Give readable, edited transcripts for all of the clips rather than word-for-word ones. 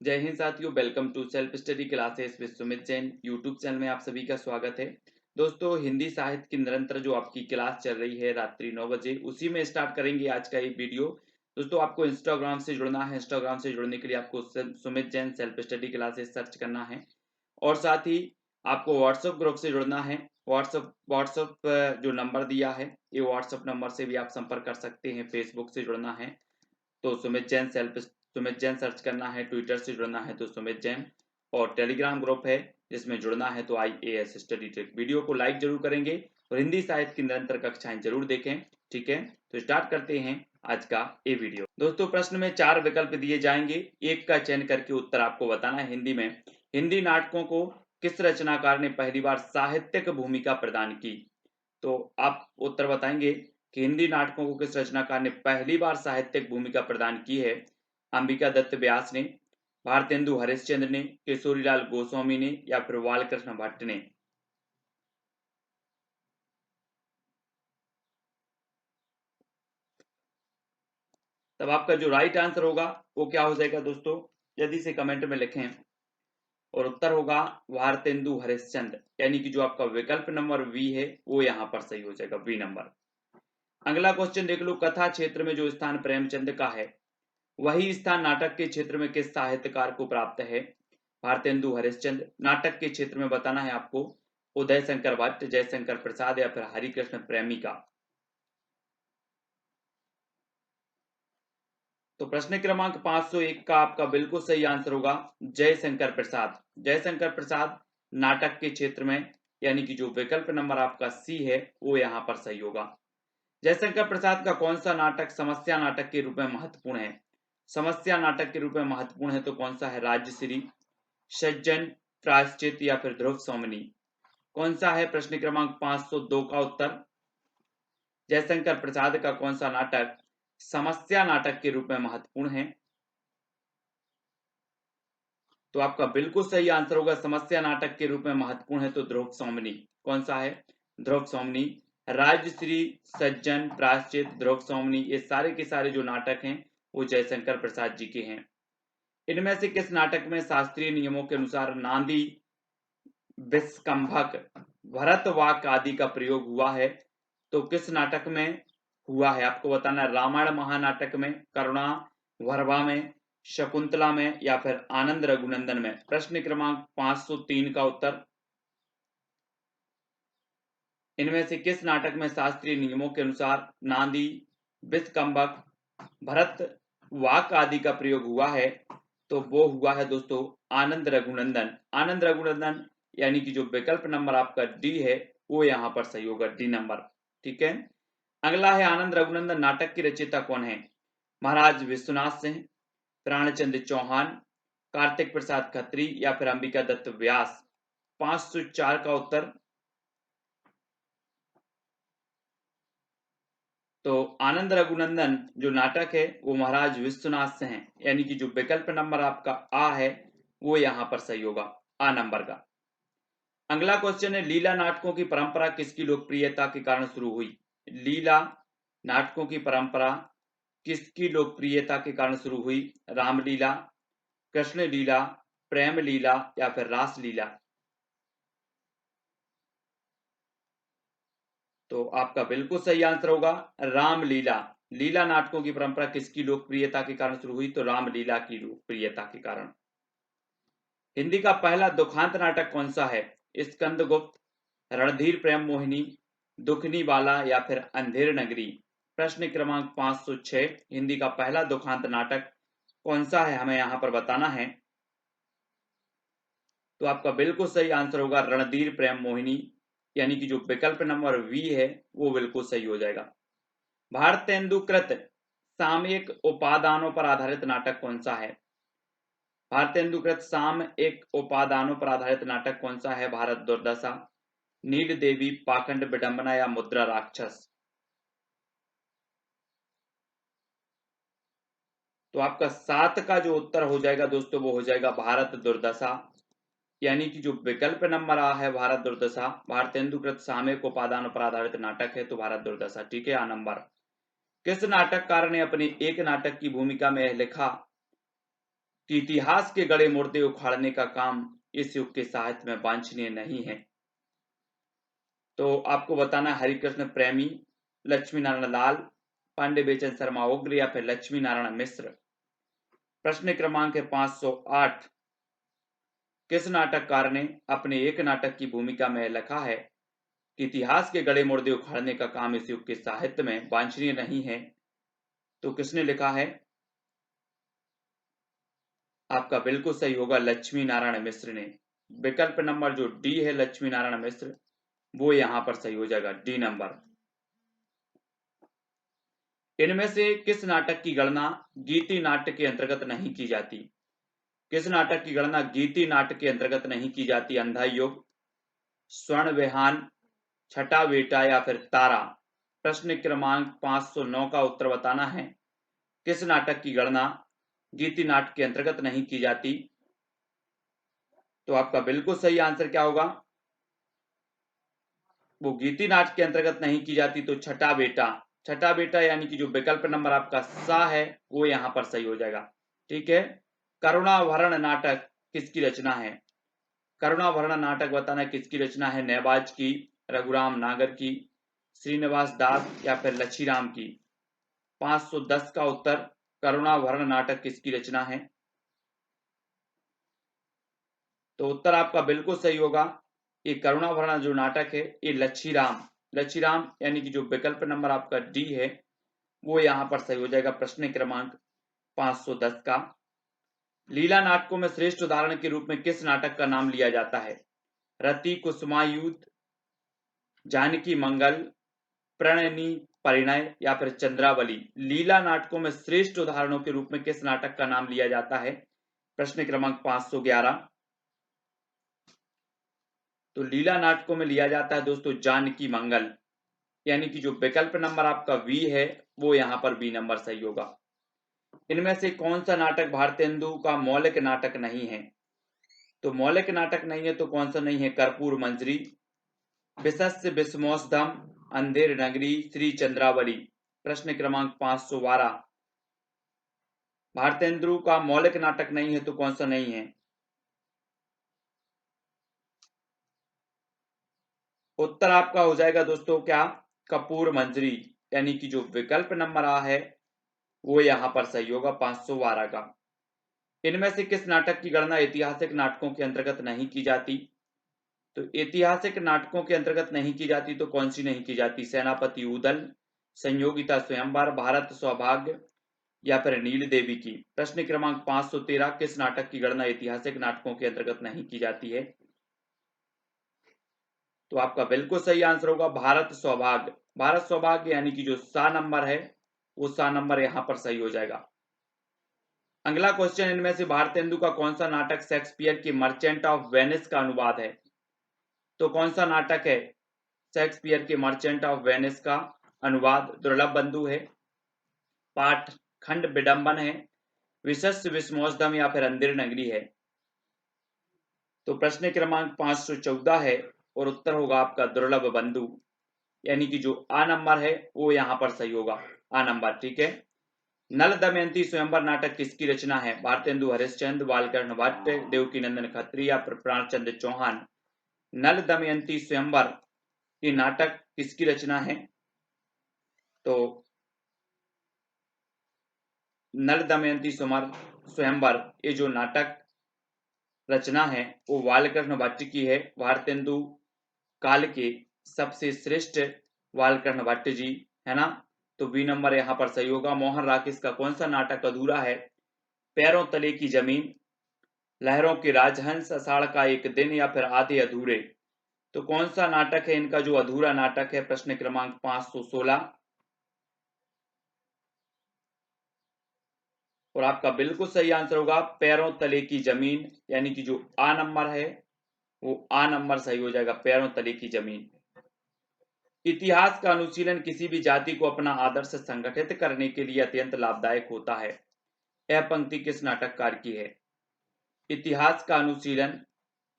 जय हिंद साथियों, welcome to self study classes with Sumit Jain YouTube channel में आप सभी का स्वागत है। दोस्तों, हिंदी साहित्य की निरंतर जो आपकी क्लास चल रही है रात्रि 9 बजे, उसी में स्टार्ट करेंगे आज का ये वीडियो। दोस्तों, आपको इंस्टाग्राम से जुड़ना है। इंस्टाग्राम से जुड़ने के लिए आपको Sumit Jain self study classes search करना है और साथ ही आपको व्हाट्सएप ग्रुप से जुड़ना है। व्हाट्सएप जो नंबर दिया है, ये व्हाट्सएप नंबर से भी आप संपर्क कर सकते हैं। फेसबुक से जुड़ना है तो सुमित जैन सर्च करना है। ट्विटर से जुड़ना है तो सुमित जैन, और टेलीग्राम ग्रुप है जिसमें जुड़ना है तो IAS स्टडी ट्रिक। वीडियो को लाइक जरूर करेंगे और हिंदी साहित्य की निरंतर कक्षाएं जरूर देखें। ठीक है, तो स्टार्ट करते हैं आज का ये वीडियो। दोस्तों, प्रश्न में 4 विकल्प दिए जाएंगे, एक का चयन करके उत्तर आपको बताना है। हिंदी में हिंदी नाटकों को किस रचनाकार ने पहली बार साहित्यिक भूमिका प्रदान की? तो आप उत्तर बताएंगे कि हिंदी नाटकों को किस रचनाकार ने पहली बार साहित्यिक भूमिका प्रदान की है। अंबिका दत्त व्यास ने, भारतेंदु हरिश्चंद्र ने, किशोरीलाल गोस्वामी ने या फिर बालकृष्ण भट्ट ने? तब आपका जो राइट आंसर होगा वो क्या हो जाएगा दोस्तों, जल्दी से कमेंट में लिखें। और उत्तर होगा भारतेंदु हरिश्चंद्र, यानी कि जो आपका विकल्प नंबर बी है वो यहाँ पर सही हो जाएगा, बी नंबर। अगला क्वेश्चन देख लो, कथा क्षेत्र में जो स्थान प्रेमचंद का है वही स्थान नाटक के क्षेत्र में किस साहित्यकार को प्राप्त है? भारतेंदु हरिश्चंद्र। नाटक के क्षेत्र में बताना है आपको उदय शंकर भट्ट, जयशंकर प्रसाद या फिर हरिकृष्ण प्रेमी का? तो प्रश्न क्रमांक 501 का आपका बिल्कुल सही आंसर होगा जयशंकर प्रसाद। जयशंकर प्रसाद नाटक के क्षेत्र में, यानी कि जो विकल्प नंबर आपका सी है वो यहाँ पर सही होगा। जयशंकर प्रसाद का कौन सा नाटक समस्या नाटक के रूप में महत्वपूर्ण है? समस्या नाटक के रूप में महत्वपूर्ण है तो कौन सा है? राजश्री, सज्जन, प्रायश्चित या फिर ध्रुव सोमनी? कौन सा है प्रश्न क्रमांक 502 का उत्तर? जयशंकर प्रसाद का कौन सा नाटक समस्या नाटक के रूप में महत्वपूर्ण है? तो आपका बिल्कुल सही आंसर होगा समस्या नाटक के रूप में महत्वपूर्ण है तो ध्रुव सोमनी। कौन सा है? ध्रुव सोमनी। राजश्री, सज्जन, प्रायश्चित, ध्रुव सोमनी, ये सारे के सारे जो नाटक हैं वो जयशंकर प्रसाद जी के हैं। इनमें से किस नाटक में शास्त्रीय नियमों के अनुसार नांदी, विस्कंभक, भरतवाक आदि का प्रयोग हुआ है? तो किस नाटक में हुआ है आपको बताना है। रामायण महानाटक में, करुणा वरवा में, शकुंतला में या फिर आनंद रघुनंदन में? प्रश्न क्रमांक 503 का उत्तर, इनमें से किस नाटक में शास्त्रीय नियमों के अनुसार नांदी, विस्कंभक, भरत वाक आदि का प्रयोग हुआ है? तो वो हुआ है दोस्तों आनंद रघुनंदन। आनंद रघुनंदन, यानी कि जो विकल्प नंबर आपका डी है वो यहाँ पर सही होगा, डी नंबर। ठीक है, अगला है आनंद रघुनंदन नाटक की रचयिता कौन है? महाराज विश्वनाथ सिंह, प्राणचंद्र चौहान, कार्तिक प्रसाद खत्री या फिर अंबिका दत्त व्यास? 504 का उत्तर, तो आनंद रघुनंदन जो नाटक है वो महाराज विश्वनाथ से है, यानी कि जो विकल्प नंबर आपका आ है वो यहाँ पर सही होगा, आ नंबर का। अगला क्वेश्चन है, लीला नाटकों की परंपरा किसकी लोकप्रियता के कारण शुरू हुई? लीला नाटकों की परंपरा किसकी लोकप्रियता के कारण शुरू हुई? रामलीला, कृष्ण लीला, प्रेम लीला या फिर रास लीला? तो आपका बिल्कुल सही आंसर होगा रामलीला। लीला नाटकों की परंपरा किसकी लोकप्रियता के कारण शुरू हुई? तो रामलीला की लोकप्रियता के कारण। हिंदी का पहला दुखांत नाटक कौन सा है? स्कंदगुप्त, रणधीर प्रेम मोहिनी, दुखनी वाला या फिर अंधेर नगरी? प्रश्न क्रमांक 506, हिंदी का पहला दुखांत नाटक कौन सा है हमें यहाँ पर बताना है। तो आपका बिल्कुल सही आंसर होगा रणधीर प्रेम मोहिनी, यानी कि जो विकल्प नंबर वी है वो बिल्कुल सही हो जाएगा। भारतेंदुकृत सामयिक उपादानों पर आधारित नाटक कौन सा है? भारतेंदुकृत सामयिक उपादानों पर आधारित नाटक कौन सा है? भारत दुर्दशा, नील देवी, पाखंड विडंबना या मुद्रा राक्षस? तो आपका 7 का जो उत्तर हो जाएगा दोस्तों वो हो जाएगा भारत दुर्दशा, यानी कि जो विकल्प नंबर आ है भारत दुर्दशा, भारतेंदुकृत सामयिक उपादानों पर आधारित नाटक है तो भारत दुर्दशा। ठीक है, आ नंबर। किस नाटककार ने अपने एक नाटक की भूमिका में लिखा कि इतिहास के गड़े मुर्दे उखाड़ने का काम इस युग के साहित्य में वांछनीय नहीं है। तो आपको बताना है हरिकृष्ण प्रेमी, लक्ष्मी नारायण लाल, पांडे बेचन शर्मा उग्र या फिर लक्ष्मी नारायण मिश्र। प्रश्न क्रमांक है 508। किस नाटककार ने अपने एक नाटक की भूमिका में लिखा है कि इतिहास के गड़े मुर्दे उखाड़ने का काम इस युग के साहित्य में वांछनीय नहीं है? तो किसने लिखा है? आपका बिल्कुल सही होगा लक्ष्मी नारायण मिश्र ने। विकल्प नंबर जो डी है लक्ष्मी नारायण मिश्र, वो यहां पर सही हो जाएगा, डी नंबर। इनमें से किस नाटक की गणना गीति नाट्य के अंतर्गत नहीं की जाती? किस नाटक की गणना गीति नाट्य के अंतर्गत नहीं की जाती? अंधा युग, स्वर्ण विहान, छठा बेटा या फिर तारा। प्रश्न क्रमांक 509 का उत्तर बताना है। किस नाटक की गणना गीति नाट्य के अंतर्गत नहीं की जाती? तो आपका बिल्कुल सही आंसर क्या होगा? वो गीति नाट्य के अंतर्गत नहीं की जाती तो छठा बेटा। छठा बेटा यानी कि जो विकल्प नंबर आपका सा है वो यहां पर सही हो जाएगा। ठीक है। करुणाभरण नाटक किसकी रचना है? करुणाभरण नाटक बताना किसकी रचना है? नेबाज की, रघुराम नागर की, श्रीनिवास दास या फिर लच्छीराम की। 510 का उत्तर, करुणाभरण नाटक किसकी रचना है? तो उत्तर आपका बिल्कुल सही होगा। ये करुणाभरण जो नाटक है ये लच्छीराम यानी कि जो विकल्प नंबर आपका डी है वो यहां पर सही हो जाएगा। प्रश्न क्रमांक 510 का। लीला नाटकों में श्रेष्ठ उदाहरण के रूप में किस नाटक का नाम लिया जाता है? रति कुसुमायुध, जानकी मंगल, प्रणयनी परिणय या फिर चंद्रावली। लीला नाटकों में श्रेष्ठ उदाहरणों के रूप में किस नाटक का नाम लिया जाता है? प्रश्न क्रमांक 511। तो लीला नाटकों में लिया जाता है दोस्तों जानकी मंगल, यानी कि जो विकल्प नंबर आपका वी है वो यहां पर बी नंबर सही होगा। इनमें से कौन सा नाटक भारतेंदु का मौलिक नाटक नहीं है? तो मौलिक नाटक नहीं है तो कौन सा नहीं है? कर्पूर मंजरी, विशस्य विषमोषधम, अंधेर नगरी, श्री चंद्रावली। प्रश्न क्रमांक 512। भारतेंदु का मौलिक नाटक नहीं है तो कौन सा नहीं है? उत्तर आपका हो जाएगा दोस्तों क्या? कपूर मंजरी, यानी कि जो विकल्प नंबर आ है वो यहां पर सही होगा 512 का। इनमें से किस नाटक की गणना ऐतिहासिक नाटकों के अंतर्गत नहीं की जाती? तो ऐतिहासिक नाटकों के अंतर्गत नहीं की जाती तो कौन सी नहीं की जाती? सेनापति उदल, संयोगिता स्वयंवर, भारत सौभाग्य या फिर नील देवी की। प्रश्न क्रमांक 513। किस नाटक की गणना ऐतिहासिक नाटकों के अंतर्गत नहीं की जाती है? तो आपका बिल्कुल सही आंसर होगा भारत सौभाग्य। भारत सौभाग्य यानी कि जो सा नंबर है वो सा नंबर यहां पर सही हो जाएगा। अगला क्वेश्चन, इनमें से भारतेंदु का कौन सा नाटक शेक्सपियर की मर्चेंट ऑफ वेनिस का अनुवाद है? तो कौन सा नाटक है शेक्सपियर के मर्चेंट ऑफ वेनिस का अनुवाद? दुर्लभ बंधु है, पाठ खंड विडंबन है, विशस्य विषमोषधम या फिर अंधेर नगरी है। तो प्रश्न क्रमांक 514 है और उत्तर होगा आपका दुर्लभ बंधु, यानी कि जो आ नंबर है वो यहां पर सही होगा, आ नंबर। ठीक है। नल दमयंती स्वयंवर नाटक किसकी रचना है? भारतेंदु हरिश्चंद्र, बालकृष्ण भट्ट, देवकीनंदन खत्री या प्राणचंद्र चौहान। नल दमयंती स्वयंवर ये नाटक किसकी रचना है? तो नल दमयंती स्वयंवर ये जो नाटक रचना है वो बालकृष्ण भट्ट की है। भारतेंदु काल के सबसे श्रेष्ठ बालकृष्ण भट्ट जी, है ना? तो बी नंबर यहां पर सही होगा। मोहन राकेश का कौन सा नाटक अधूरा है? पैरों तले की जमीन, लहरों के राजहंस, आषाढ़ का एक दिन या फिर आधे अधूरे। तो कौन सा नाटक है इनका जो अधूरा नाटक है? प्रश्न क्रमांक 516। और आपका बिल्कुल सही आंसर होगा पैरों तले की जमीन, यानी कि जो आ नंबर है वो आ नंबर सही हो जाएगा, पैरों तले की जमीन। इतिहास का अनुशीलन किसी भी जाति को अपना आदर्श संगठित करने के लिए अत्यंत लाभदायक होता है। यह पंक्ति किस नाटककार की है? इतिहास का अनुशीलन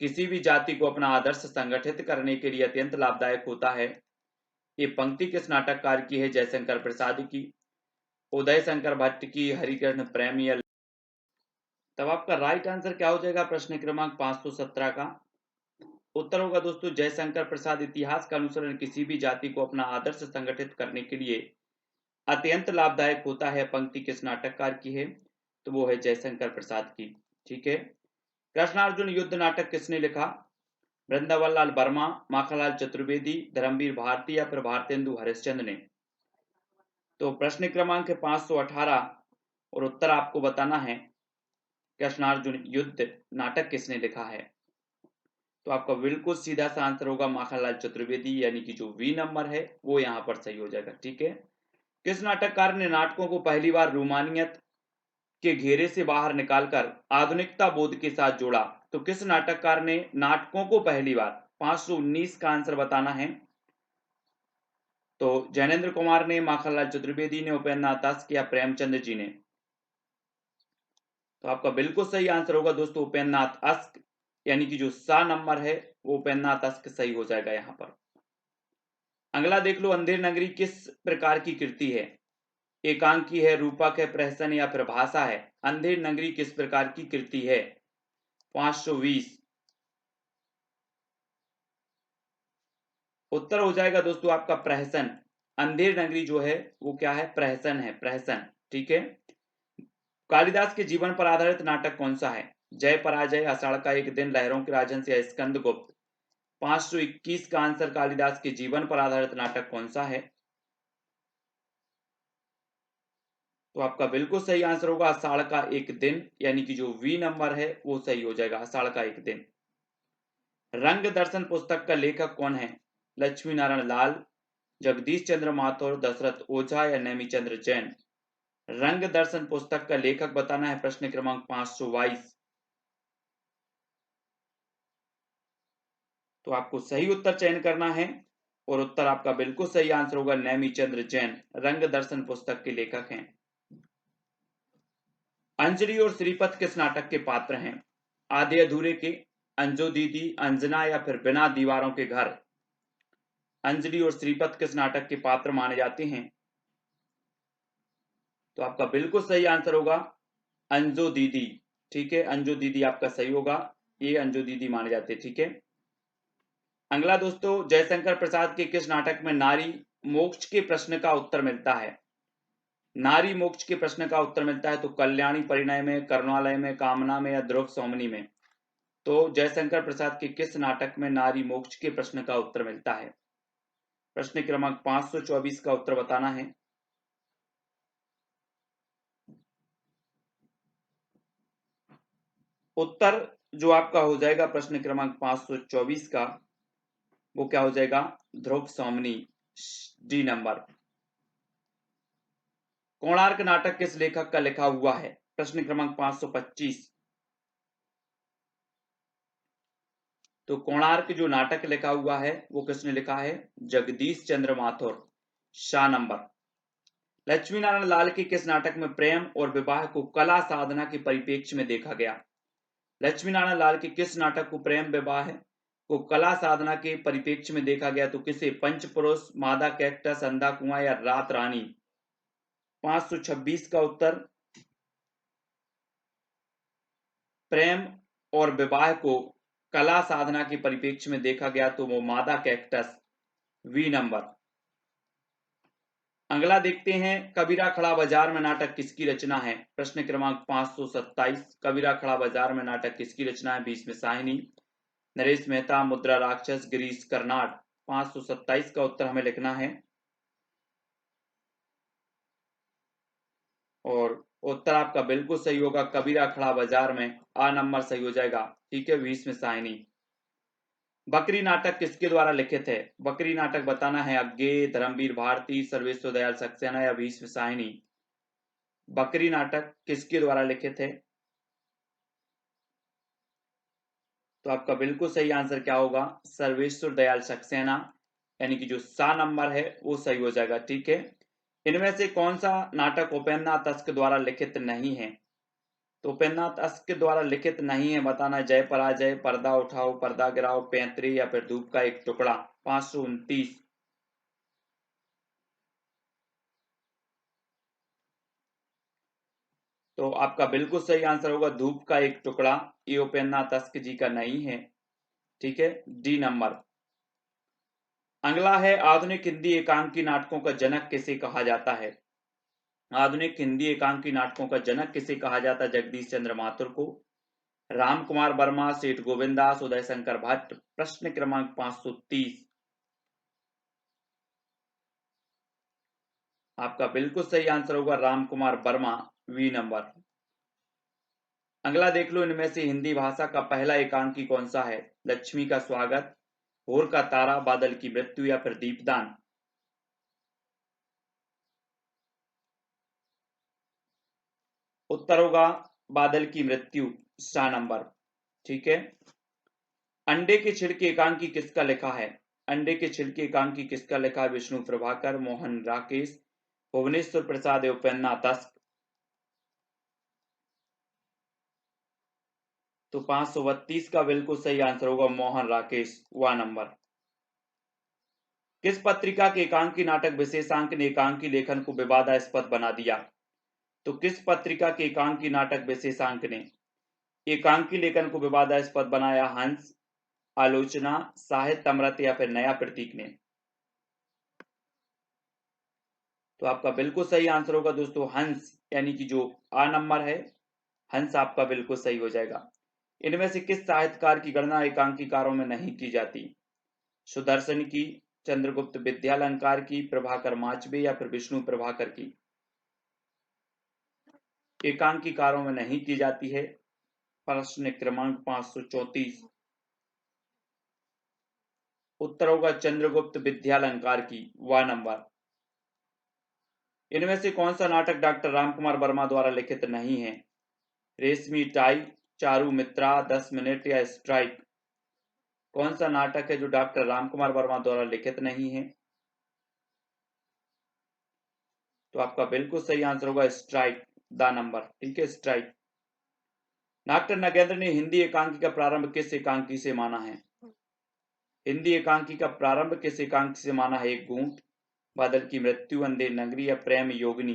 किसी भी जाति को अपना आदर्श संगठित करने के लिए अत्यंत लाभदायक होता है। ये पंक्ति किस नाटककार की है? जयशंकर प्रसाद की, उदय शंकर भट्ट की, हरिकृष्ण प्रेमी या तब आपका राइट आंसर क्या हो जाएगा प्रश्न क्रमांक 517 का? उत्तर होगा दोस्तों जयशंकर प्रसाद। इतिहास का अनुसरण किसी भी जाति को अपना आदर्श संगठित करने के लिए अत्यंत लाभदायक होता है। पंक्ति किस नाटककार की है? तो वो है जयशंकर प्रसाद की। ठीक है। कृष्णार्जुन युद्ध नाटक किसने लिखा? वृंदावन लाल वर्मा, माखनलाल चतुर्वेदी, धर्मवीर भारती या फिर भारतेंदु हरिश्चंद्र ने? तो प्रश्न क्रमांक है 518 और उत्तर आपको बताना है कृष्णार्जुन युद्ध नाटक किसने लिखा है? तो आपका बिल्कुल सीधा सा आंसर होगा माखनलाल चतुर्वेदी, यानी कि जो वी नंबर है वो यहाँ पर सही हो जाएगा। ठीक है। किस नाटककार ने नाटकों को पहली बार रोमानियत के घेरे से बाहर निकालकर आधुनिकता बोध के साथ जोड़ा? तो किस नाटककार ने नाटकों को पहली बार? 519 का आंसर बताना है। तो जैनेन्द्र कुमार ने, माखनलाल चतुर्वेदी ने, उपेंद्र नाथ अस्क या प्रेमचंद जी ने? तो आपका बिल्कुल सही आंसर होगा दोस्तों उपेंद्र नाथ अस्क, यानी कि जो सा नंबर है वो उपेंद्र नाथ अस्क सही हो जाएगा यहाँ पर। अगला देख लो, अंधेर नगरी किस प्रकार की कृति है? एकांकी है, रूपक है, प्रहसन या फिर भाषा है? अंधेर नगरी किस प्रकार की कृति है? 520। उत्तर हो जाएगा दोस्तों आपका प्रहसन। अंधेर नगरी जो है वो क्या है? प्रहसन है, प्रहसन। ठीक है। कालिदास के जीवन पर आधारित नाटक कौन सा है? जय पराजय, आषाढ़ का एक दिन, लहरों के राजहंस या स्कंदगुप्त? 521 का आंसर कालिदास के जीवन पर आधारित नाटक कौन सा है? तो आपका बिल्कुल सही आंसर होगा आषाढ़ का एक दिन, यानी कि जो वी नंबर है वो सही हो जाएगा, आषाढ़ का एक दिन। रंग दर्शन पुस्तक का लेखक कौन है? लक्ष्मी नारायण लाल, जगदीश चंद्र माथुर, दशरथ ओझा या नेमीचंद्र जैन? रंग दर्शन पुस्तक का लेखक बताना है प्रश्न क्रमांक 522। तो आपको सही उत्तर चयन करना है और उत्तर आपका बिल्कुल सही आंसर होगा नेमीचंद्र जैन, रंग दर्शन पुस्तक के लेखक हैं। अंजलि और श्रीपत किस नाटक के पात्र हैं? आधे अधूरे के, अंजो दीदी, अंजना या फिर बिना दीवारों के घर? अंजलि और श्रीपत किस नाटक के पात्र माने जाते हैं? तो आपका बिल्कुल सही आंसर होगा अंजो दीदी। ठीक है, अंजो दीदी आपका सही होगा, ये अंजो दीदी माने जाते हैं। ठीक है। अगला दोस्तों, जयशंकर प्रसाद के किस नाटक में नारी मोक्ष के प्रश्न का उत्तर मिलता है? नारी मोक्ष के प्रश्न का उत्तर मिलता है तो कल्याणी परिणय में, करुणालय में, कामना में या ध्रुव सौमनी में? तो जयशंकर प्रसाद के किस नाटक में नारी मोक्ष के प्रश्न का उत्तर मिलता है? प्रश्न क्रमांक 524 का उत्तर बताना है। उत्तर जो आपका हो जाएगा प्रश्न क्रमांक 524 का वो क्या हो जाएगा? ध्रुव सौमनी, डी नंबर। कोणार्क नाटक किस लेखक का लिखा हुआ है? प्रश्न क्रमांक 525। तो कोणार्क जो नाटक लिखा हुआ है वो किसने लिखा है? जगदीश चंद्र माथुर, शाह नंबर। लक्ष्मी नारायण लाल के किस नाटक में प्रेम और विवाह को कला साधना के परिप्रेक्ष्य में देखा गया? लक्ष्मी नारायण लाल के किस नाटक को प्रेम विवाह को कला साधना के परिप्रेक्ष्य में देखा गया? तो किसे? पंचपुरुष, मादा कैक्टस, अंधा कुआं या रात रानी? 526 का उत्तर प्रेम और विवाह को कला साधना के परिप्रेक्ष्य में देखा गया तो वो मादा कैक्टस, वी नंबर। अगला देखते हैं, कबीरा खड़ा बाजार में नाटक किसकी रचना है? प्रश्न क्रमांक 527। कबीरा खड़ा बाजार में नाटक किसकी रचना है? भीष्म साहिनी, नरेश मेहता, मुद्रा राक्षस, गिरीश कर्नाड? 527 का उत्तर हमें लिखना है और उत्तर आपका बिल्कुल सही होगा, कबीरा खड़ा बाजार में, आ नंबर सही हो जाएगा। ठीक है, भीष्म साहिनी। बकरी नाटक किसके द्वारा लिखित है? बकरी नाटक बताना है अज्ञे, धर्मवीर भारती, सर्वेश्वर दयाल सक्सेना या भीष्म साहिनी? बकरी नाटक किसके द्वारा लिखित है? तो आपका बिल्कुल सही आंसर क्या होगा? सर्वेश्वर दयाल सक्सेना, यानी कि जो सा नंबर है वो सही हो जाएगा। ठीक है। इनमें से कौन सा नाटक उपेंद्र नाथ अस्क द्वारा लिखित नहीं है? तो उपेंद्र नाथ अस्क द्वारा लिखित नहीं है बताना, जय पराजय, पर्दा उठाओ, पर्दा गिराओ, पैंतरे या फिर धूप का एक टुकड़ा? 529। तो आपका बिल्कुल सही आंसर होगा धूप का एक टुकड़ा। ये उपेंद्र नाथ तस्क जी का नहीं है, ठीक है, डी नंबर। अगला है आधुनिक हिंदी एकांकी नाटकों का जनक किसे कहा जाता है। आधुनिक हिंदी एकांकी नाटकों का जनक किसे कहा जाता है? जगदीश चंद्र माथुर को, राम कुमार वर्मा, सेठ गोविंदास, उदय शंकर भट्ट। प्रश्न क्रमांक 530। आपका बिल्कुल सही आंसर होगा राम कुमार वर्मा, वी नंबर। अगला देख लो, इनमें से हिंदी भाषा का पहला एकांकी कौन सा है? लक्ष्मी का स्वागत, भोर का तारा, बादल की मृत्यु या फिर दीपदान। उत्तर होगा बादल की मृत्यु, सा नंबर, ठीक है। अंडे के छिलके एकांकी किसका लिखा है? अंडे के छिलके एकांकी किसका लिखा है? विष्णु प्रभाकर, मोहन राकेश, भुवनेश्वर प्रसाद, उपेंद्र तस्क। तो 532 का बिल्कुल सही आंसर होगा मोहन राकेश, वा नंबर। किस पत्रिका के एकांकी नाटक विशेषांक ने एकांकी लेखन को विवादास्पद बना दिया? तो किस पत्रिका के एकांकी नाटक विशेषांक ने एकांकी लेखन को विवादास्पद बनाया? हंस, आलोचना, साहित्य अमृत या फिर नया प्रतीक ने। तो आपका बिल्कुल सही आंसर होगा दोस्तों हंस, यानी कि जो आ नंबर है, हंस आपका बिल्कुल सही हो जाएगा। इनमें से किस साहित्यकार की गणना एकांकीकारों में नहीं की जाती? सुदर्शन की, चंद्रगुप्त विद्यालंकार की, प्रभाकर माचबे या फिर विष्णु प्रभाकर की। एकांकीकारों में नहीं की जाती है। प्रश्न क्रमांक 534। उत्तर होगा चंद्रगुप्त विद्यालंकार की, वा नंबर। इनमें से कौन सा नाटक डॉक्टर रामकुमार वर्मा द्वारा लिखित नहीं है? रेशमी टाई, चारू मित्रा, 10 मिनट या स्ट्राइक। कौन सा नाटक है जो डॉक्टर रामकुमार वर्मा द्वारा लिखित नहीं है? तो आपका बिल्कुल सही आंसर होगा स्ट्राइक, द नंबर, ठीक है, स्ट्राइक। डॉक्टर नगेंद्र ने हिंदी एकांकी का प्रारंभ किस एकांकी से माना है? हिंदी एकांकी का प्रारंभ किस एकांकी से माना है? एक घूंट, बादल की मृत्यु, अंधेर नगरी या प्रेम योगिनी।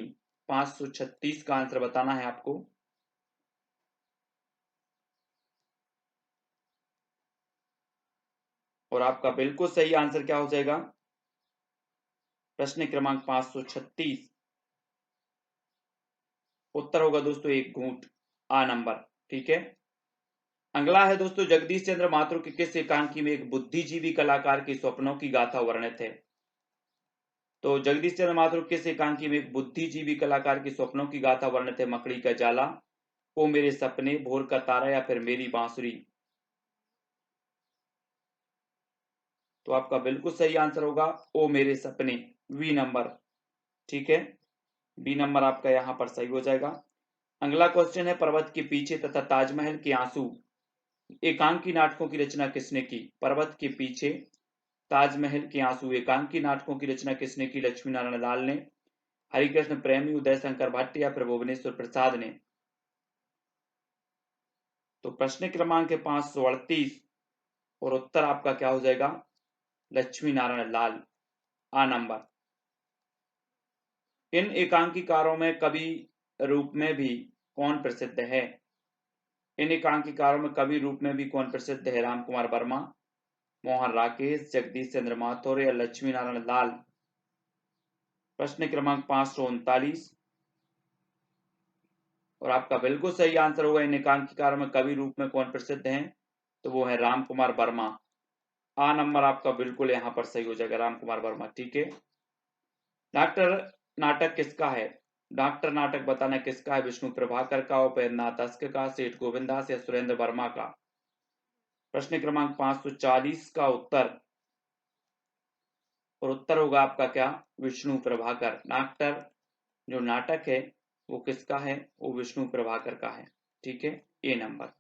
536 का आंसर बताना है आपको। और आपका बिल्कुल सही आंसर क्या हो जाएगा? प्रश्न क्रमांक 536। उत्तर होगा दोस्तों एक घूंट, आ नंबर, ठीक है। अगला है दोस्तों, जगदीश चंद्र माथुर के किस एकांकी में एक बुद्धिजीवी कलाकार के स्वप्नों की गाथा वर्णित है? तो जगदीश चंद्र माथुर किस एकांकी में एक बुद्धिजीवी कलाकार के स्वप्नों की गाथा वर्णित है? मकड़ी का जाला, ओ मेरे सपने, भोर का तारा या फिर मेरी बांसुरी। तो आपका बिल्कुल सही आंसर होगा ओ मेरे सपने, वी नंबर, ठीक है, बी नंबर आपका यहां पर सही हो जाएगा। अगला क्वेश्चन है, पर्वत के पीछे तथा ताजमहल के आंसू एकांकी नाटकों की रचना किसने की? पर्वत के पीछे, ताजमहल के आंसू एकांकी नाटकों की रचना किसने की? लक्ष्मी नारायण लाल ने, हरिकृष्ण प्रेमी, उदय शंकर भट्ट या फिर भुवनेश्वर प्रसाद ने। तो प्रश्न क्रमांक है 538 और उत्तर आपका क्या हो जाएगा? लक्ष्मी नारायण लाल, आ नंबर। इन एकांकीकारों में कवि रूप में भी कौन प्रसिद्ध है? इन एकांकीकारों में कवि रूप में भी कौन प्रसिद्ध है? राम कुमार वर्मा, मोहन राकेश, जगदीश चंद्र माथुर या लक्ष्मी नारायण लाल। प्रश्न क्रमांक 539 और आपका बिल्कुल सही आंसर होगा इन एकांकीकारों में कवि रूप में कौन प्रसिद्ध हैं? तो वो है राम कुमार वर्मा, आ नंबर आपका बिल्कुल यहां पर सही हो जाएगा, राम कुमार वर्मा, ठीक है। डॉक्टर नाटक किसका है? डॉक्टर नाटक बताना किसका है? विष्णु प्रभाकर का, उपेंद्र नाथ तस्क का, सेठ गोविंदास या सुरेंद्र वर्मा का। प्रश्न क्रमांक 540 का उत्तर, और उत्तर होगा आपका क्या? विष्णु प्रभाकर। डॉक्टर जो नाटक है वो किसका है? वो विष्णु प्रभाकर का है, ठीक है, ए नंबर।